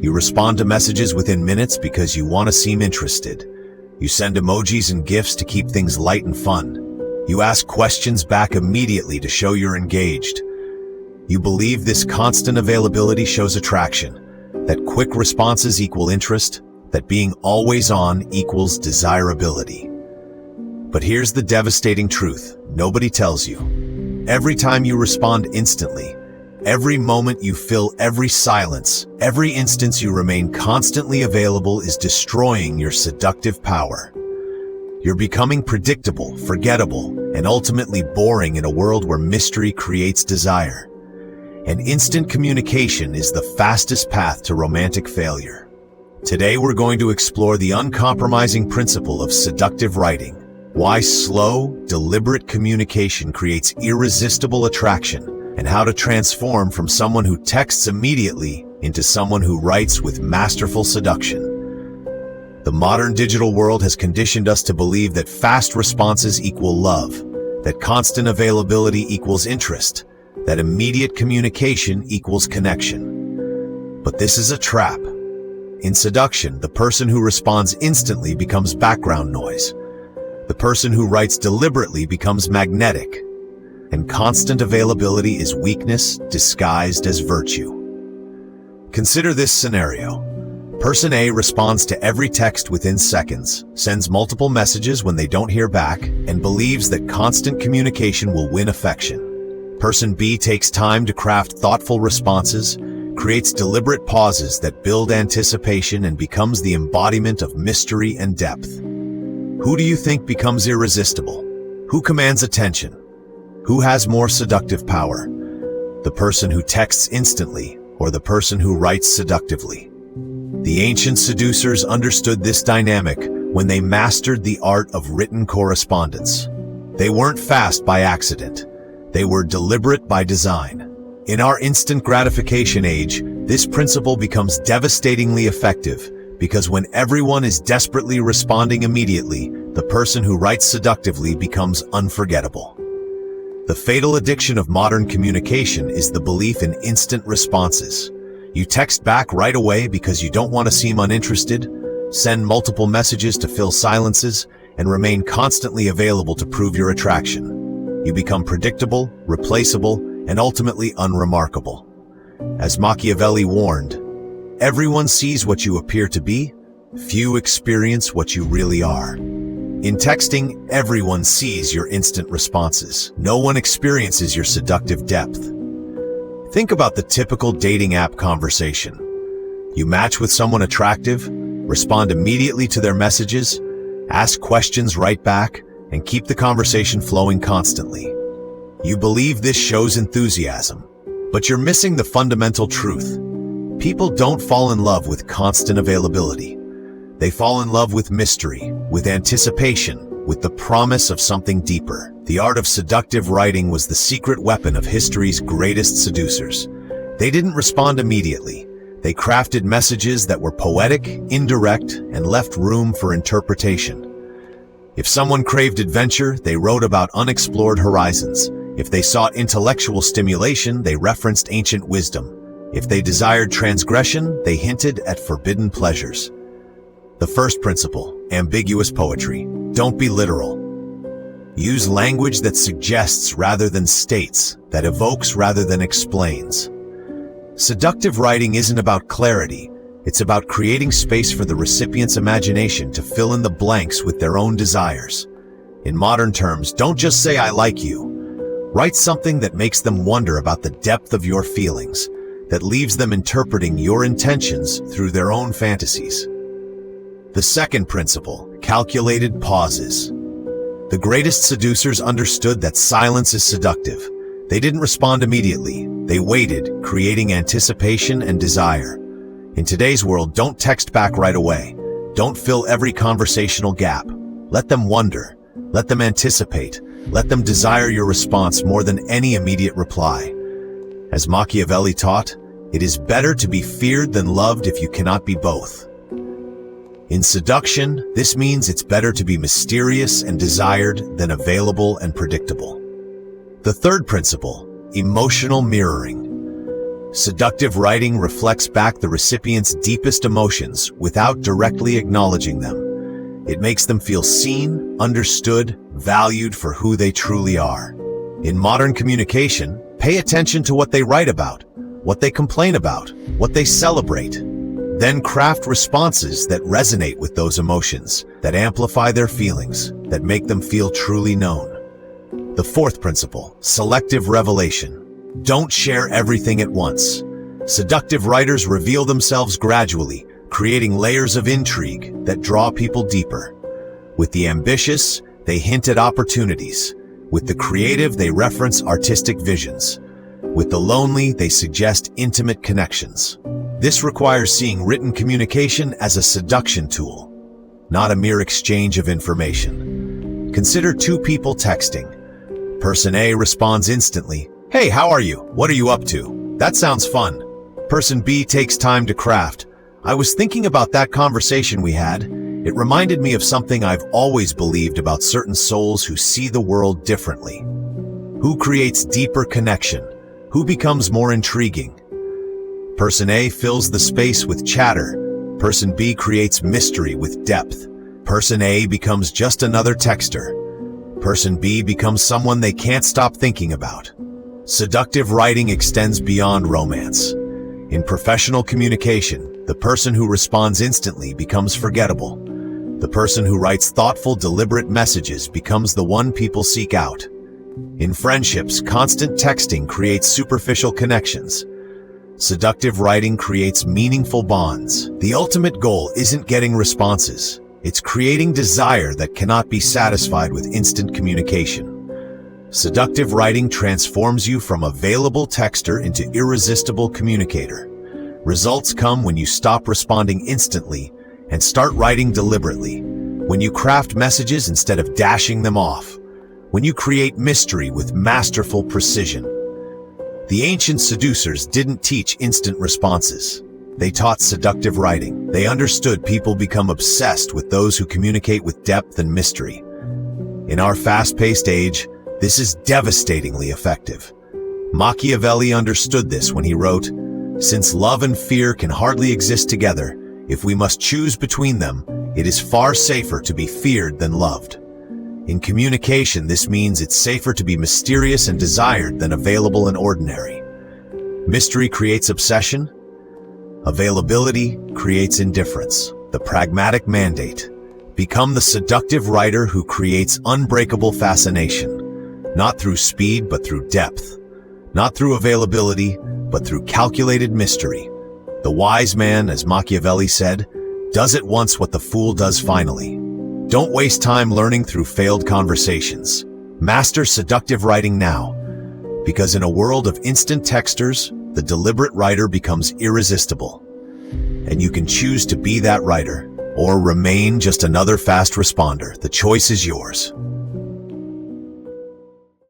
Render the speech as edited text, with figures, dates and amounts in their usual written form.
You respond to messages within minutes because you want to seem interested. You send emojis and GIFs to keep things light and fun. You ask questions back immediately to show you're engaged. You believe this constant availability shows attraction, that quick responses equal interest, that being always on equals desirability. But here's the devastating truth nobody tells you. Every time you respond instantly, every moment you fill every silence, every instance you remain constantly available is destroying your seductive power. You're becoming predictable, forgettable, and ultimately boring in a world where mystery creates desire. And instant communication is the fastest path to romantic failure. Today we're going to explore the uncompromising principle of seductive writing, why slow, deliberate communication creates irresistible attraction, and how to transform from someone who texts immediately into someone who writes with masterful seduction. The modern digital world has conditioned us to believe that fast responses equal love, that constant availability equals interest, that immediate communication equals connection. But this is a trap. In seduction, the person who responds instantly becomes background noise. The person who writes deliberately becomes magnetic. And constant availability is weakness disguised as virtue. Consider this scenario. Person A responds to every text within seconds, sends multiple messages when they don't hear back, and believes that constant communication will win affection. Person B takes time to craft thoughtful responses, creates deliberate pauses that build anticipation, and becomes the embodiment of mystery and depth. Who do you think becomes irresistible? Who commands attention? Who has more seductive power? The person who texts instantly or the person who writes seductively? The ancient seducers understood this dynamic when they mastered the art of written correspondence. They weren't fast by accident. They were deliberate by design. In our instant gratification age, this principle becomes devastatingly effective because when everyone is desperately responding immediately, the person who writes seductively becomes unforgettable. The fatal addiction of modern communication is the belief in instant responses. You text back right away because you don't want to seem uninterested, send multiple messages to fill silences, and remain constantly available to prove your attraction. You become predictable, replaceable, and ultimately unremarkable. As Machiavelli warned, everyone sees what you appear to be, few experience what you really are. In texting, everyone sees your instant responses. No one experiences your seductive depth. Think about the typical dating app conversation. You match with someone attractive, respond immediately to their messages, ask questions right back, and keep the conversation flowing constantly. You believe this shows enthusiasm, but you're missing the fundamental truth. People don't fall in love with constant availability. They fall in love with mystery, with anticipation, with the promise of something deeper. The art of seductive writing was the secret weapon of history's greatest seducers. They didn't respond immediately. They crafted messages that were poetic, indirect, and left room for interpretation. If someone craved adventure, they wrote about unexplored horizons. If they sought intellectual stimulation, they referenced ancient wisdom. If they desired transgression, they hinted at forbidden pleasures. The first principle, ambiguous poetry. Don't be literal. Use language that suggests rather than states, that evokes rather than explains. Seductive writing isn't about clarity. It's about creating space for the recipient's imagination to fill in the blanks with their own desires. In modern terms, don't just say "I like you." Write something that makes them wonder about the depth of your feelings, that leaves them interpreting your intentions through their own fantasies. The second principle, calculated pauses. The greatest seducers understood that silence is seductive. They didn't respond immediately. They waited, creating anticipation and desire. In today's world, don't text back right away. Don't fill every conversational gap. Let them wonder. Let them anticipate. Let them desire your response more than any immediate reply. As Machiavelli taught, it is better to be feared than loved if you cannot be both. In seduction, this means it's better to be mysterious and desired than available and predictable. The third principle, emotional mirroring. Seductive writing reflects back the recipient's deepest emotions without directly acknowledging them. It makes them feel seen, understood, valued for who they truly are. In modern communication, pay attention to what they write about, what they complain about, what they celebrate. Then craft responses that resonate with those emotions, that amplify their feelings, that make them feel truly known. The fourth principle, selective revelation. Don't share everything at once. Seductive writers reveal themselves gradually, creating layers of intrigue that draw people deeper. With the ambitious, they hint at opportunities. With the creative, they reference artistic visions. With the lonely, they suggest intimate connections. This requires seeing written communication as a seduction tool, not a mere exchange of information. Consider two people texting. Person A responds instantly, "Hey, how are you? What are you up to? That sounds fun." Person B takes time to craft. "I was thinking about that conversation we had. It reminded me of something I've always believed about certain souls who see the world differently." Who creates deeper connection? Who becomes more intriguing? Person A fills the space with chatter. Person B creates mystery with depth. Person A becomes just another texter. Person B becomes someone they can't stop thinking about. Seductive writing extends beyond romance. In professional communication, the person who responds instantly becomes forgettable. The person who writes thoughtful, deliberate messages becomes the one people seek out. In friendships, constant texting creates superficial connections. Seductive writing creates meaningful bonds. The ultimate goal isn't getting responses. It's creating desire that cannot be satisfied with instant communication. Seductive writing transforms you from available texter into irresistible communicator. Results come when you stop responding instantly and start writing deliberately. When you craft messages instead of dashing them off. When you create mystery with masterful precision. The ancient seducers didn't teach instant responses. They taught seductive writing. They understood people become obsessed with those who communicate with depth and mystery. In our fast-paced age, this is devastatingly effective. Machiavelli understood this when he wrote, "Since love and fear can hardly exist together, if we must choose between them, it is far safer to be feared than loved." In communication, this means it's safer to be mysterious and desired than available and ordinary. Mystery creates obsession. Availability creates indifference. The pragmatic mandate. Become the seductive writer who creates unbreakable fascination. Not through speed, but through depth. Not through availability, but through calculated mystery. The wise man, as Machiavelli said, does at once what the fool does finally. Don't waste time learning through failed conversations. Master seductive writing now. Because in a world of instant texters, the deliberate writer becomes irresistible. And you can choose to be that writer, or remain just another fast responder. The choice is yours.